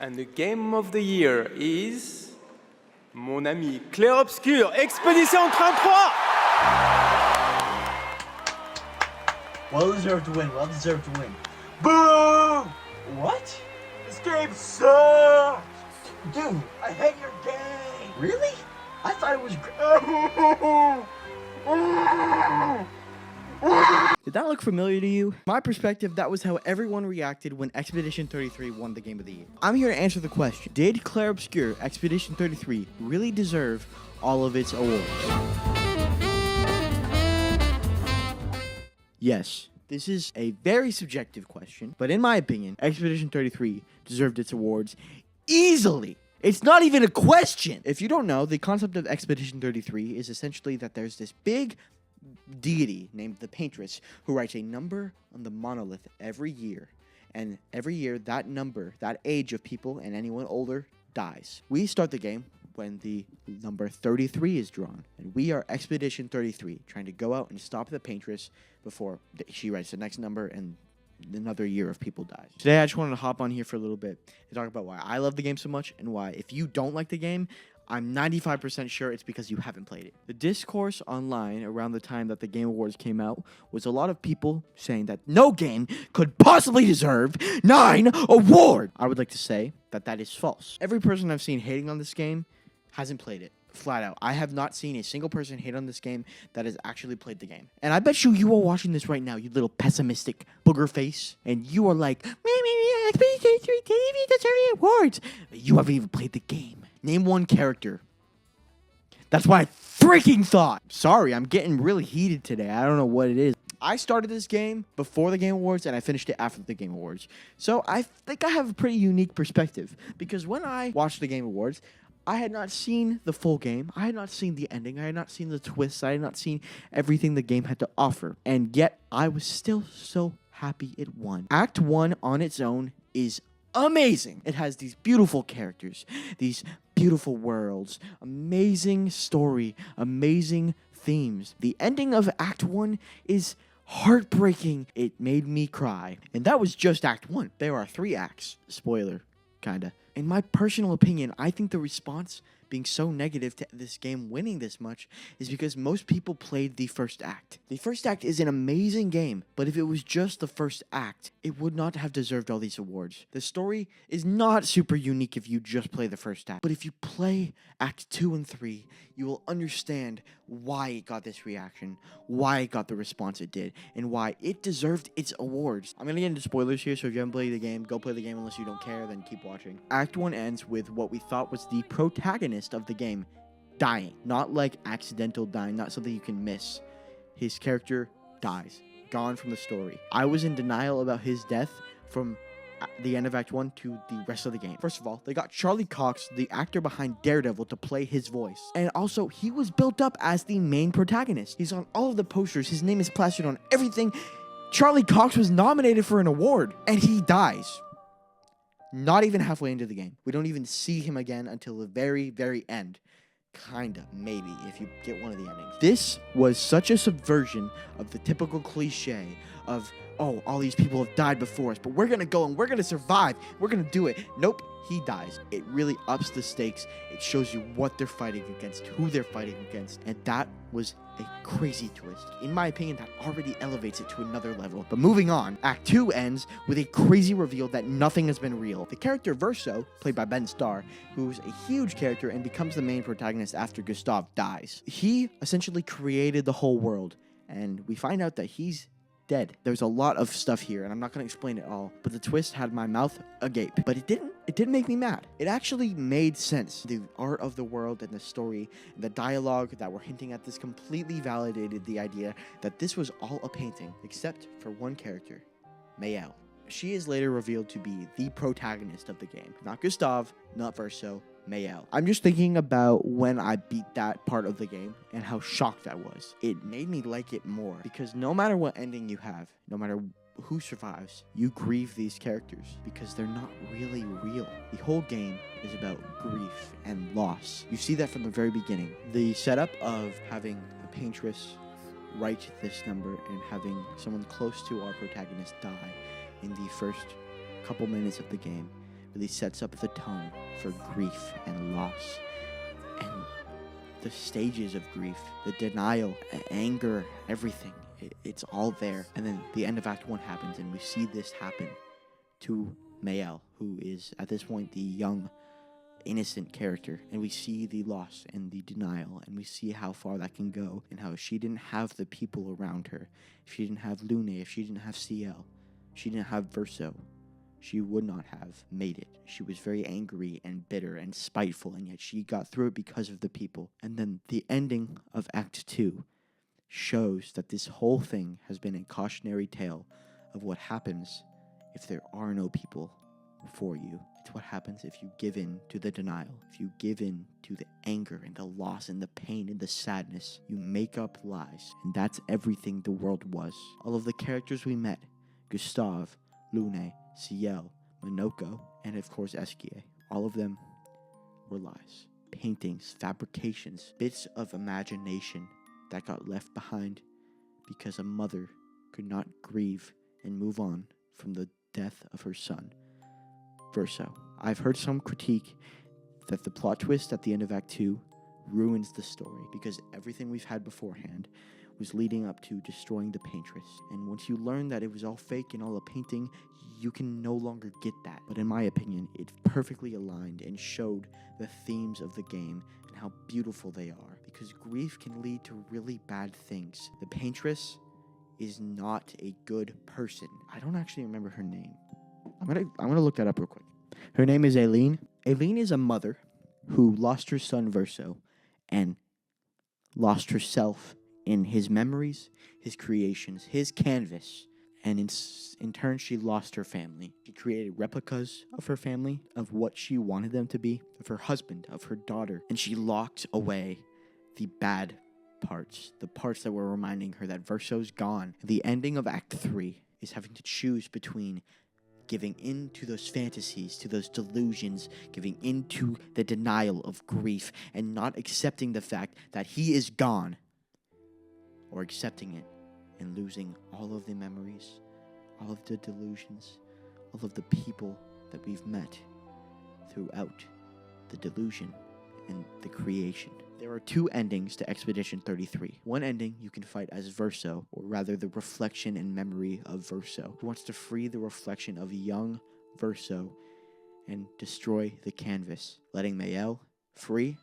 And the game of the year is mon ami Clair-Obscur, Expédition 33! Well deserved to win, well deserved to win. Boo! What? This game sucks! Dude, I hate your game! Really? I thought it was Did that look familiar to you? My perspective, that was how everyone reacted when Expedition 33 won the Game of the Year. I'm here to answer the question. Did Clair-Obscur Expedition 33 really deserve all of its awards? Yes. This is a very subjective question, but in my opinion, Expedition 33 deserved its awards easily. It's not even a question. If you don't know, the concept of Expedition 33 is essentially that there's this big deity named the Paintress who writes a number on the monolith every year. And every year, that number, that age of people and anyone older dies. We start the game when the number 33 is drawn. And we are Expedition 33, trying to go out and stop the Paintress before she writes the next number and another year of people dies. Today, I just wanted to hop on here for a little bit to talk about why I love the game so much and why if you don't like the game, I'm 95% sure it's because you haven't played it. The discourse online around the time that the Game Awards came out was a lot of people saying that no game could possibly deserve 9 awards. I would like to say that that is false. Every person I've seen hating on this game hasn't played it. Flat out. I have not seen a single person hate on this game that has actually played the game. And I bet you are watching this right now, you little pessimistic booger face. And you are like, Expedition 33 didn't even deserve the awards. But you haven't even played the game. Name one character. That's what I freaking thought. Sorry, I'm getting really heated today. I don't know what it is. I started this game before the Game Awards, and I finished it after the Game Awards. So I think I have a pretty unique perspective. Because when I watched the Game Awards, I had not seen the full game. I had not seen the ending. I had not seen the twists. I had not seen everything the game had to offer. And yet, I was still so happy it won. Act 1 on its own is amazing. It has these beautiful characters, these beautiful worlds, amazing story, amazing themes. The ending of Act 1 is heartbreaking. It made me cry. And that was just Act 1. There are 3 acts. Spoiler, kinda. In my personal opinion, I think the response being so negative to this game winning this much is because most people played the first act. The first act is an amazing game, but if it was just the first act, it would not have deserved all these awards. The story is not super unique if you just play the first act, but if you play Act 2 and 3, you will understand why it got this reaction, why it got the response it did, and why it deserved its awards. I'm gonna get into spoilers here, so if you haven't played the game, go play the game unless you don't care, then keep watching. Act 1 ends with what we thought was the protagonist of the game dying. Not like accidental dying, not something you can miss. His character dies, gone from the story. I was in denial about his death from the end of Act 1 to the rest of the game. First of all, they got Charlie Cox, the actor behind Daredevil, to play his voice. And also, he was built up as the main protagonist. He's on all of the posters. His name is plastered on everything. Charlie Cox was nominated for an award, and he dies. Not even halfway into the game. We don't even see him again until the very, very end. Kinda, maybe, if you get one of the endings. This was such a subversion of the typical cliche of, oh, all these people have died before us, but we're gonna go and we're gonna survive. We're gonna do it. Nope, he dies. It really ups the stakes. It shows you what they're fighting against, who they're fighting against, and that was a crazy twist. In my opinion, that already elevates it to another level. But moving on, Act 2 ends with a crazy reveal that nothing has been real. The character Verso, played by Ben Starr, who's a huge character and becomes the main protagonist after Gustav dies. He essentially created the whole world, and we find out that he's dead. There's a lot of stuff here, and I'm not going to explain it all, but the twist had my mouth agape. But it didn't make me mad. It actually made sense. The art of the world and the story and the dialogue that were hinting at this completely validated the idea that this was all a painting, except for one character, Mayel. She is later revealed to be the protagonist of the game. Not Gustav, not Verso, Mayel. I'm just thinking about when I beat that part of the game and how shocked I was. It made me like it more because no matter what ending you have, no matter who survives, you grieve these characters because they're not really real. The whole game is about grief and loss. You see that from the very beginning. The setup of having the Paintress write this number and having someone close to our protagonist die in the first couple minutes of the game really sets up the tone for grief and loss. And the stages of grief, the denial, anger, everything. It's all there. And then the end of Act 1 happens, and we see this happen to Mayel, who is, at this point, the young, innocent character. And we see the loss and the denial, and we see how far that can go, and how if she didn't have the people around her, if she didn't have Lune, if she didn't have CL, she didn't have Verso, she would not have made it. She was very angry and bitter and spiteful, and yet she got through it because of the people. And then the ending of Act 2 shows that this whole thing has been a cautionary tale of what happens if there are no people for you. It's what happens if you give in to the denial, if you give in to the anger and the loss and the pain and the sadness. You make up lies, and that's everything the world was. All of the characters we met, Gustave, Lune, Ciel, Monoko, and of course Eskie, all of them were lies. Paintings, fabrications, bits of imagination that got left behind because a mother could not grieve and move on from the death of her son, Verso. I've heard some critique that the plot twist at the end of Act 2 ruins the story because everything we've had beforehand was leading up to destroying the paintress. And once you learn that it was all fake and all a painting, you can no longer get that. But in my opinion, it perfectly aligned and showed the themes of the game and how beautiful they are, because grief can lead to really bad things. The paintress is not a good person. I don't actually remember her name. I'm gonna look that up real quick. Her name is Aileen. Aileen is a mother who lost her son Verso and lost herself in his memories, his creations, his canvas. And in turn, she lost her family. She created replicas of her family, of what she wanted them to be, of her husband, of her daughter. And she locked away the bad parts, the parts that were reminding her that Verso's gone. The ending of Act 3 is having to choose between giving in to those fantasies, to those delusions, giving into the denial of grief, and not accepting the fact that he is gone, or accepting it and losing all of the memories, all of the delusions, all of the people that we've met throughout the delusion and the creation. There are two endings to Expedition 33. One ending you can fight as Verso, or rather the reflection and memory of Verso, who wants to free the reflection of young Verso and destroy the canvas, letting Mayel free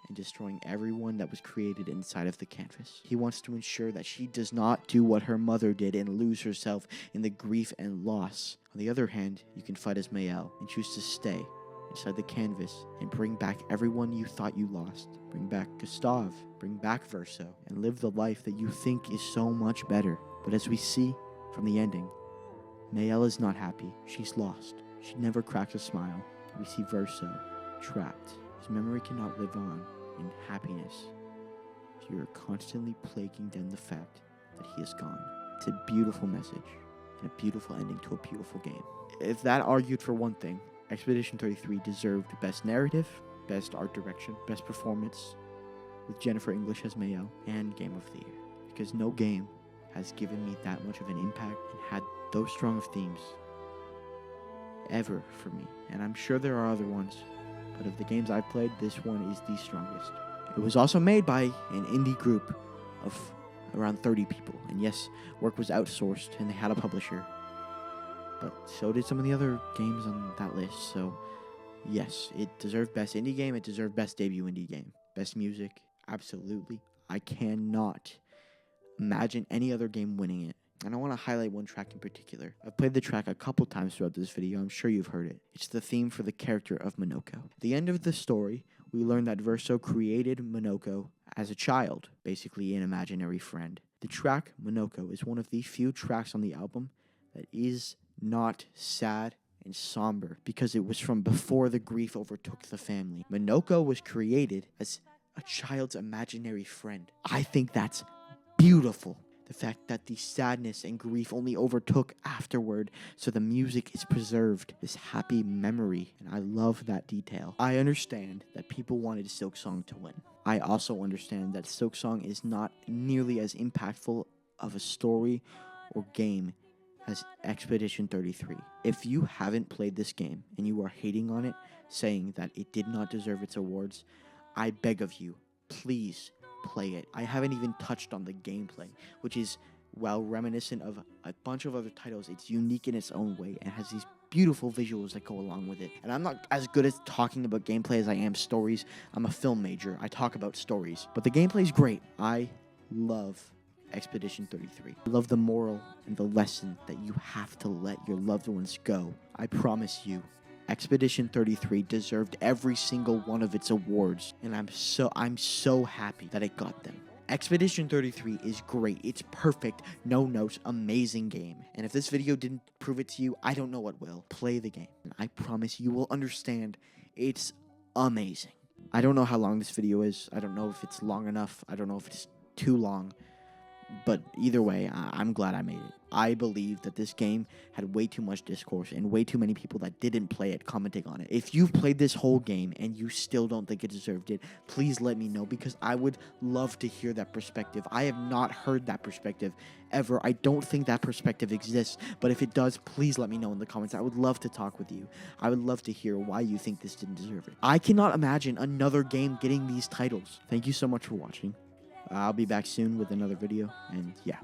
and destroying everyone that was created inside of the canvas. He wants to ensure that she does not do what her mother did and lose herself in the grief and loss. On the other hand, you can fight as Mayel and choose to stay inside the canvas and bring back everyone you thought you lost. Bring back Gustave, bring back Verso, and live the life that you think is so much better. But as we see from the ending, Mayel is not happy. She's lost. She never cracks a smile. We see Verso trapped. His memory cannot live on in happiness. So you're constantly plaguing down the fact that he is gone. It's a beautiful message and a beautiful ending to a beautiful game. If that argued for one thing, Expedition 33 deserved Best Narrative, Best Art Direction, Best Performance, with Jennifer English as Mayel, and Game of the Year. Because no game has given me that much of an impact and had those strong of themes ever for me. And I'm sure there are other ones, but of the games I've played, this one is the strongest. It was also made by an indie group of around 30 people. And yes, work was outsourced and they had a publisher. But so did some of the other games on that list. So yes, it deserved Best Indie Game. It deserved Best Debut Indie Game. Best Music, absolutely. I cannot imagine any other game winning it. And I want to highlight one track in particular. I've played the track a couple times throughout this video. I'm sure you've heard it. It's the theme for the character of Monoko. At the end of the story, we learn that Verso created Monoko as a child, basically an imaginary friend. The track Monoko is one of the few tracks on the album that is not sad and somber, because it was from before the grief overtook the family. Monoko was created as a child's imaginary friend. I think that's beautiful. The fact that the sadness and grief only overtook afterward, so the music is preserved, this happy memory, and I love that detail. I understand that people wanted Silksong to win. I also understand that Silksong is not nearly as impactful of a story or game as Expedition 33. If you haven't played this game and you are hating on it, saying that it did not deserve its awards, I beg of you, please play it. I haven't even touched on the gameplay, which is, well, reminiscent of a bunch of other titles. It's unique in its own way and has these beautiful visuals that go along with it. And I'm not as good at talking about gameplay as I am stories. I'm a film major. I talk about stories. But the gameplay is great. I love Expedition 33. I love the moral and the lesson that you have to let your loved ones go. I promise you, Expedition 33 deserved every single one of its awards, and I'm so happy that it got them. Expedition 33 is great. It's perfect, no notes, amazing game. And if this video didn't prove it to you, I don't know what will. Play the game. And I promise you will understand it's amazing. I don't know how long this video is. I don't know if it's long enough. I don't know if it's too long. But either way, I'm glad I made it. I believe that this game had way too much discourse and way too many people that didn't play it commenting on it. If you've played this whole game and you still don't think it deserved it, please let me know, because I would love to hear that perspective. I have not heard that perspective ever. I don't think that perspective exists, but if it does, please let me know in the comments. I would love to talk with you. I would love to hear why you think this didn't deserve it. I cannot imagine another game getting these titles. Thank you so much for watching. I'll be back soon with another video, and yeah.